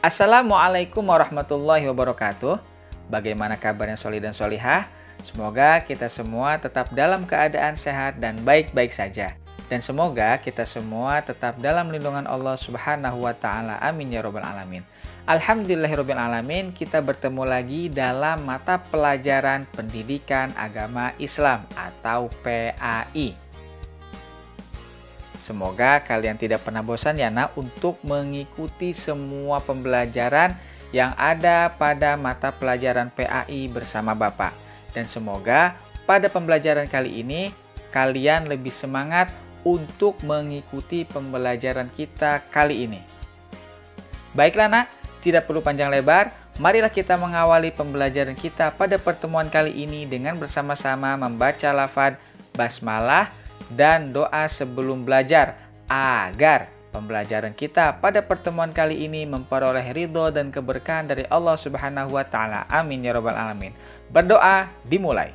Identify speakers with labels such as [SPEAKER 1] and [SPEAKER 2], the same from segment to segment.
[SPEAKER 1] Assalamualaikum warahmatullahi wabarakatuh. Bagaimana kabarnya Sholih dan Sholihah? Semoga kita semua tetap dalam keadaan sehat dan baik-baik saja. Dan semoga kita semua tetap dalam lindungan Allah Subhanahu wa Ta'ala. Amin ya Rabbal 'Alamin. Alhamdulillahirabbil 'alamin, kita bertemu lagi dalam mata pelajaran Pendidikan Agama Islam atau PAI. Semoga kalian tidak pernah bosan ya nak untuk mengikuti semua pembelajaran yang ada pada mata pelajaran PAI bersama Bapak. Dan semoga pada pembelajaran kali ini kalian lebih semangat untuk mengikuti pembelajaran kita kali ini. Baiklah nak, tidak perlu panjang lebar, marilah kita mengawali pembelajaran kita pada pertemuan kali ini dengan bersama-sama membaca lafaz basmalah dan doa sebelum belajar agar pembelajaran kita pada pertemuan kali ini memperoleh ridho dan keberkahan dari Allah Subhanahu wa Ta'ala. Amin ya Rabbal 'Alamin. Berdoa dimulai.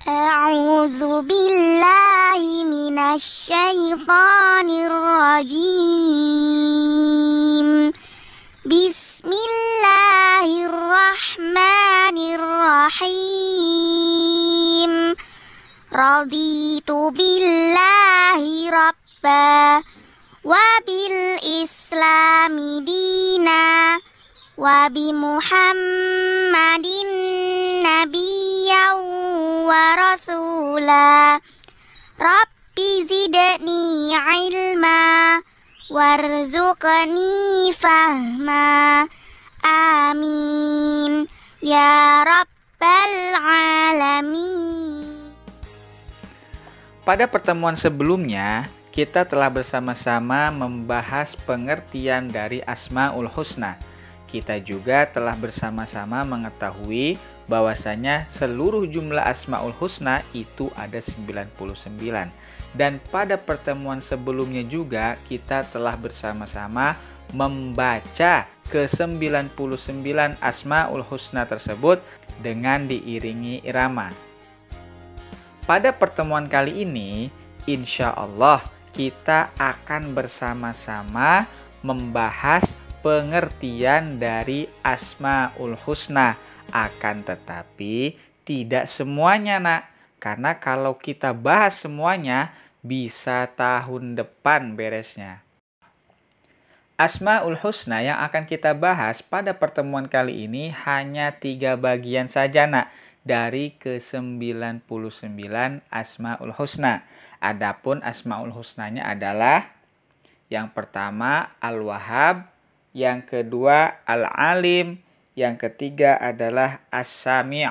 [SPEAKER 2] A'udzu billahi minasy syaithanir rajim. Bismillahirrahmanirrahim. Raditu billahi rabba wa bil islami dina wa bi muhammadin nabiyyan wa rasula. Rabbi zidni ilma warzuqni fahma. Amin ya rabbal alamin.
[SPEAKER 1] Pada pertemuan sebelumnya, kita telah bersama-sama membahas pengertian dari Asmaul Husna. Kita juga telah bersama-sama mengetahui bahwasanya seluruh jumlah Asmaul Husna itu ada 99. Dan pada pertemuan sebelumnya juga kita telah bersama-sama membaca ke-99 Asmaul Husna tersebut dengan diiringi irama. Pada pertemuan kali ini, insya Allah kita akan bersama-sama membahas pengertian dari Asmaul Husna. Akan tetapi tidak semuanya nak, karena kalau kita bahas semuanya bisa tahun depan beresnya. Asmaul Husna yang akan kita bahas pada pertemuan kali ini hanya 3 bagian saja nak, dari ke-99 Asmaul Husna. Adapun Asmaul Husnanya adalah yang pertama Al-Wahhab, yang kedua Al-Alim, yang ketiga adalah As-Sami'.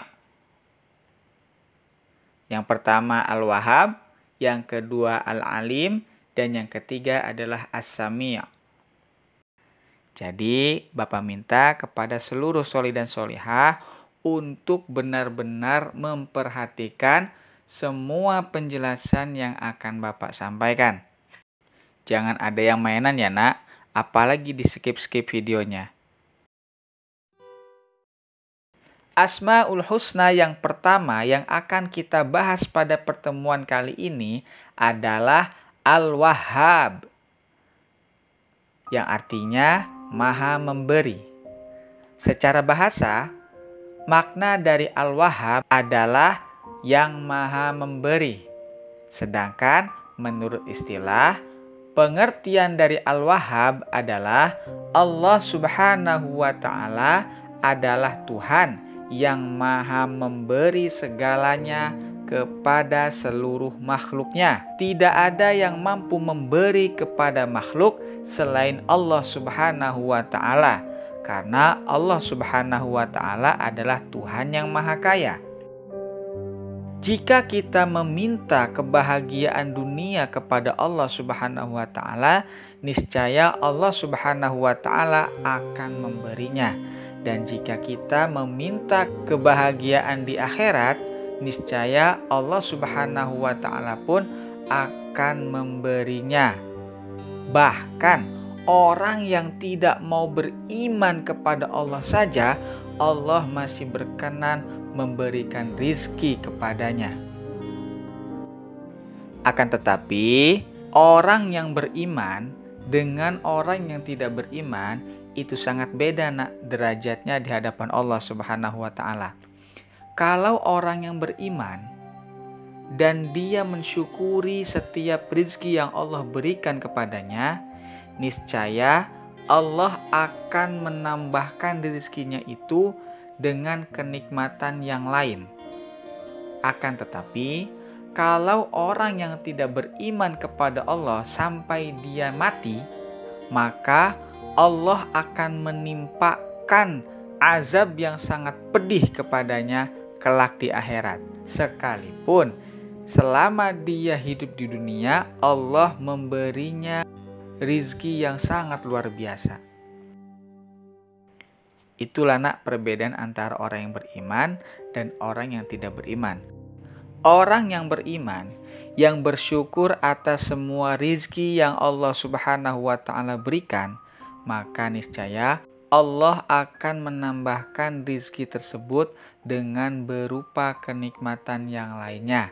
[SPEAKER 1] Yang pertama Al-Wahhab, yang kedua Al-Alim, dan yang ketiga adalah As-Sami'. Jadi Bapak minta kepada seluruh sholih dan sholihah untuk benar-benar memperhatikan semua penjelasan yang akan Bapak sampaikan. Jangan ada yang mainan ya nak, apalagi di skip-skip videonya. Asmaul Husna yang pertama yang akan kita bahas pada pertemuan kali ini adalah Al-Wahhab, yang artinya Maha Memberi. Secara bahasa, makna dari Al-Wahhab adalah yang Maha Memberi. Sedangkan menurut istilah, pengertian dari Al-Wahhab adalah Allah Subhanahu wa Ta'ala adalah Tuhan yang Maha Memberi segalanya kepada seluruh makhluknya. Tidak ada yang mampu memberi kepada makhluk selain Allah Subhanahu wa Ta'ala, karena Allah Subhanahu wa Ta'ala adalah Tuhan yang Maha Kaya. Jika kita meminta kebahagiaan dunia kepada Allah Subhanahu wa Ta'ala, niscaya Allah Subhanahu wa Ta'ala akan memberinya. Dan jika kita meminta kebahagiaan di akhirat, niscaya Allah Subhanahu wa Ta'ala pun akan memberinya. Bahkan orang yang tidak mau beriman kepada Allah saja, Allah masih berkenan memberikan rizki kepadanya. Akan tetapi, orang yang beriman dengan orang yang tidak beriman itu sangat beda nak derajatnya di hadapan Allah Subhanahu wa taala. Kalau orang yang beriman dan dia mensyukuri setiap rezeki yang Allah berikan kepadanya, niscaya Allah akan menambahkan rezekinya itu dengan kenikmatan yang lain. Akan tetapi, kalau orang yang tidak beriman kepada Allah sampai dia mati, maka Allah akan menimpakan azab yang sangat pedih kepadanya kelak di akhirat. Sekalipun selama dia hidup di dunia, Allah memberinya rizki yang sangat luar biasa. Itulah nak perbedaan antara orang yang beriman dan orang yang tidak beriman. Orang yang beriman, yang bersyukur atas semua rizki yang Allah Subhanahu wa ta'ala berikan, maka niscaya Allah akan menambahkan rizki tersebut dengan berupa kenikmatan yang lainnya.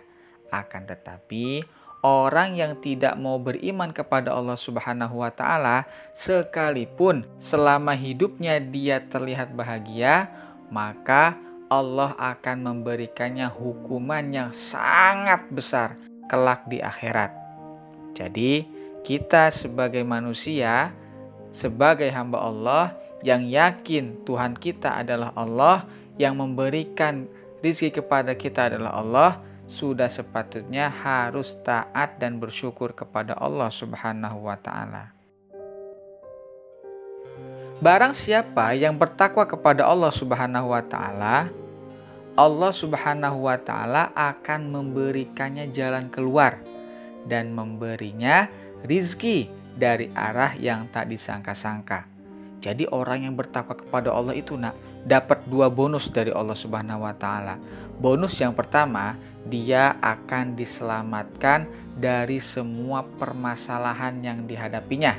[SPEAKER 1] Akan tetapi, orang yang tidak mau beriman kepada Allah Subhanahu wa ta'ala, sekalipun selama hidupnya dia terlihat bahagia, maka Allah akan memberikannya hukuman yang sangat besar kelak di akhirat. Jadi, kita sebagai manusia, sebagai hamba Allah yang yakin Tuhan kita adalah Allah, yang memberikan rezeki kepada kita adalah Allah, sudah sepatutnya harus taat dan bersyukur kepada Allah Subhanahu wa ta'ala. Barang siapa yang bertakwa kepada Allah Subhanahu wa ta'ala, Allah Subhanahu wa ta'ala akan memberikannya jalan keluar dan memberinya rizki dari arah yang tak disangka-sangka. Jadi orang yang bertakwa kepada Allah itu dapat 2 bonus dari Allah Subhanahu wa ta'ala. Bonus yang pertama, dia akan diselamatkan dari semua permasalahan yang dihadapinya.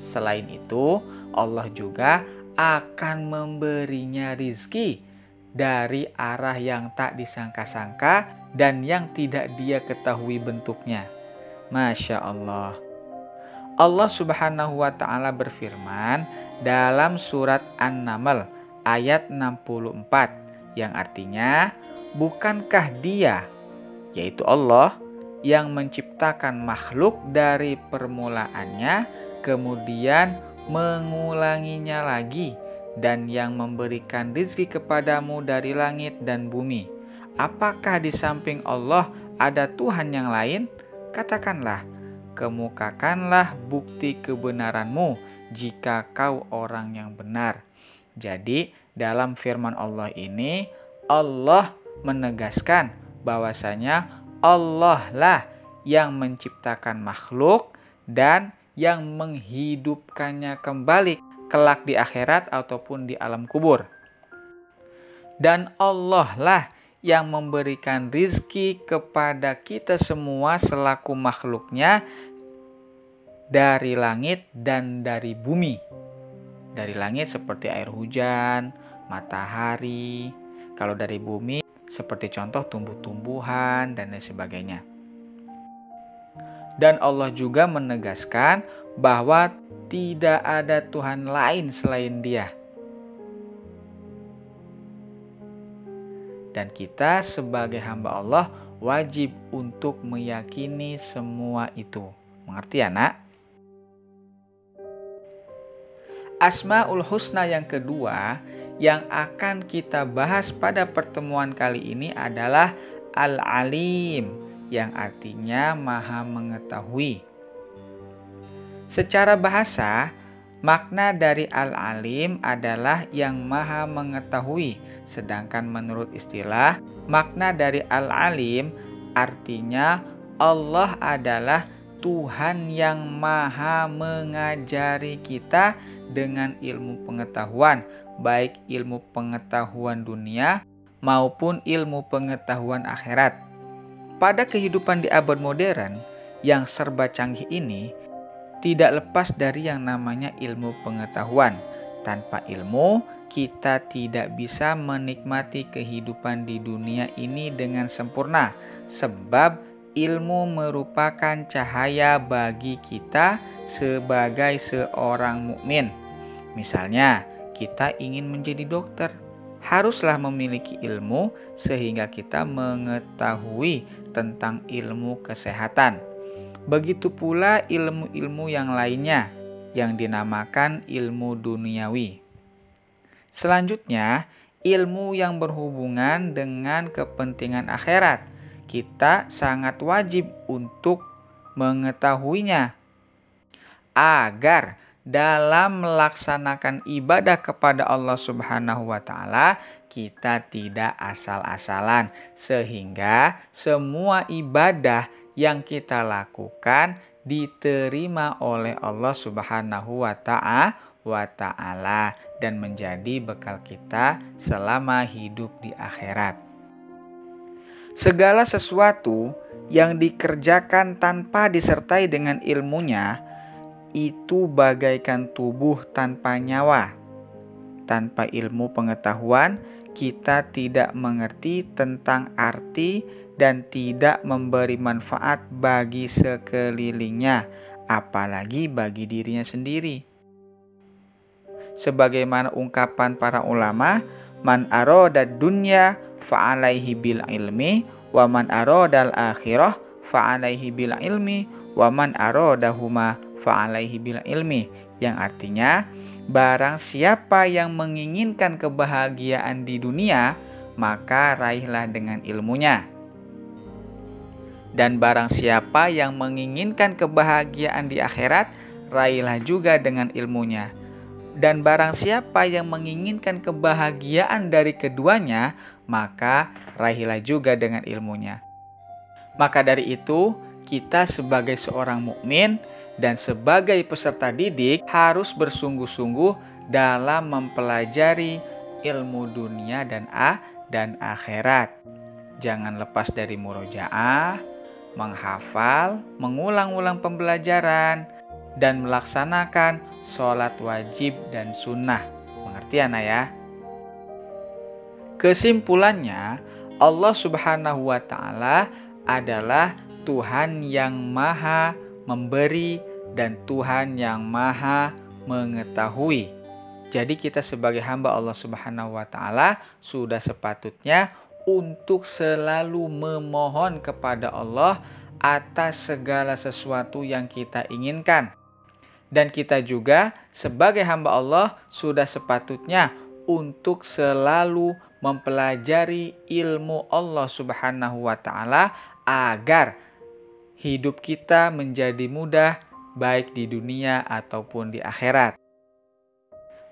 [SPEAKER 1] Selain itu, Allah juga akan memberinya rizki dari arah yang tak disangka-sangka dan yang tidak dia ketahui bentuknya. Masya Allah. Allah Subhanahu wa ta'ala berfirman dalam surat An-Naml ayat 64 yang artinya, bukankah dia, yaitu Allah, yang menciptakan makhluk dari permulaannya kemudian mengulanginya lagi, dan yang memberikan rizki kepadamu dari langit dan bumi. Apakah di samping Allah ada Tuhan yang lain? Katakanlah, kemukakanlah bukti kebenaranmu jika kau orang yang benar. Jadi dalam firman Allah ini, Allah menegaskan bahwasanya Allah lah yang menciptakan makhluk dan yang menghidupkannya kembali kelak di akhirat ataupun di alam kubur. Dan Allah lah yang memberikan rizki kepada kita semua selaku makhluknya dari langit dan dari bumi. Dari langit seperti air hujan, matahari. Kalau dari bumi seperti contoh tumbuh-tumbuhan dan lain sebagainya. Dan Allah juga menegaskan bahwa tidak ada Tuhan lain selain Dia. Dan kita sebagai hamba Allah wajib untuk meyakini semua itu. Mengerti ya nak? Asmaul Husna yang kedua yang akan kita bahas pada pertemuan kali ini adalah Al-Alim, yang artinya Maha Mengetahui. Secara bahasa, makna dari Al-Alim adalah yang Maha Mengetahui, sedangkan menurut istilah, makna dari Al-Alim artinya Allah adalah Tuhan yang Maha mengajari kita dengan ilmu pengetahuan, baik ilmu pengetahuan dunia maupun ilmu pengetahuan akhirat. Pada kehidupan di abad modern yang serba canggih ini, tidak lepas dari yang namanya ilmu pengetahuan. Tanpa ilmu, kita tidak bisa menikmati kehidupan di dunia ini dengan sempurna, sebab ilmu merupakan cahaya bagi kita sebagai seorang mukmin. Misalnya, kita ingin menjadi dokter, haruslah memiliki ilmu sehingga kita mengetahui tentang ilmu kesehatan. Begitu pula ilmu-ilmu yang lainnya yang dinamakan ilmu duniawi. Selanjutnya, ilmu yang berhubungan dengan kepentingan akhirat. Kita sangat wajib untuk mengetahuinya agar dalam melaksanakan ibadah kepada Allah Subhanahu wa Ta'ala, kita tidak asal-asalan, sehingga semua ibadah yang kita lakukan diterima oleh Allah Subhanahu wa Ta'ala dan menjadi bekal kita selama hidup di akhirat. Segala sesuatu yang dikerjakan tanpa disertai dengan ilmunya itu bagaikan tubuh tanpa nyawa. Tanpa ilmu pengetahuan, kita tidak mengerti tentang arti dan tidak memberi manfaat bagi sekelilingnya, apalagi bagi dirinya sendiri. Sebagaimana ungkapan para ulama, man aroda dunya fa'alaihi bil ilmi, wa man aroda al-akhirah fa'alaihi bil ilmi, wa man arodahuma fa'alaihi bil ilmi, yang artinya barang siapa yang menginginkan kebahagiaan di dunia, maka raihlah dengan ilmunya. Dan barang siapa yang menginginkan kebahagiaan di akhirat, raihlah juga dengan ilmunya. Dan barang siapa yang menginginkan kebahagiaan dari keduanya, maka raihlah juga dengan ilmunya. Maka dari itu, kita sebagai seorang mukmin dan sebagai peserta didik harus bersungguh-sungguh dalam mempelajari ilmu dunia dan akhirat. Jangan lepas dari murojaah, menghafal, mengulang-ulang pembelajaran, dan melaksanakan sholat wajib dan sunnah. Mengerti anak ya? Kesimpulannya, Allah Subhanahu wa Ta'ala adalah Tuhan yang maha memberi dan Tuhan yang maha mengetahui. Jadi kita sebagai hamba Allah Subhanahu wa Ta'ala sudah sepatutnya untuk selalu memohon kepada Allah atas segala sesuatu yang kita inginkan. Dan kita juga sebagai hamba Allah sudah sepatutnya untuk selalu mempelajari ilmu Allah Subhanahu wa Ta'ala agar hidup kita menjadi mudah baik di dunia ataupun di akhirat.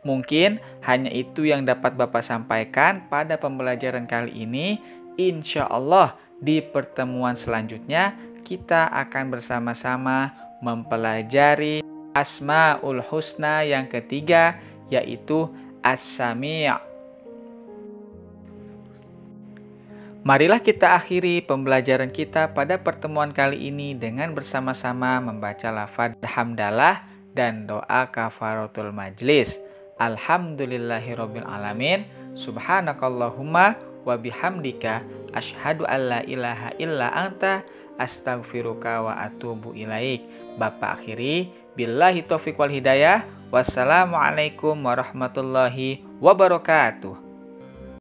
[SPEAKER 1] Mungkin hanya itu yang dapat Bapak sampaikan pada pembelajaran kali ini. Insya Allah di pertemuan selanjutnya kita akan bersama-sama mempelajari Asmaul Husna yang ketiga, yaitu As-Sami'. Marilah kita akhiri pembelajaran kita pada pertemuan kali ini dengan bersama-sama membaca lafaz hamdalah dan doa kafaratul majlis. Alhamdulillahirabbil alamin. Subhanakallahumma wa bihamdika asyhadu alla ilaha illa anta astaghfiruka wa atubu ilaik. Bapak akhiri billahi taufiq wal hidayah. Wassalamualaikum warahmatullahi wabarakatuh.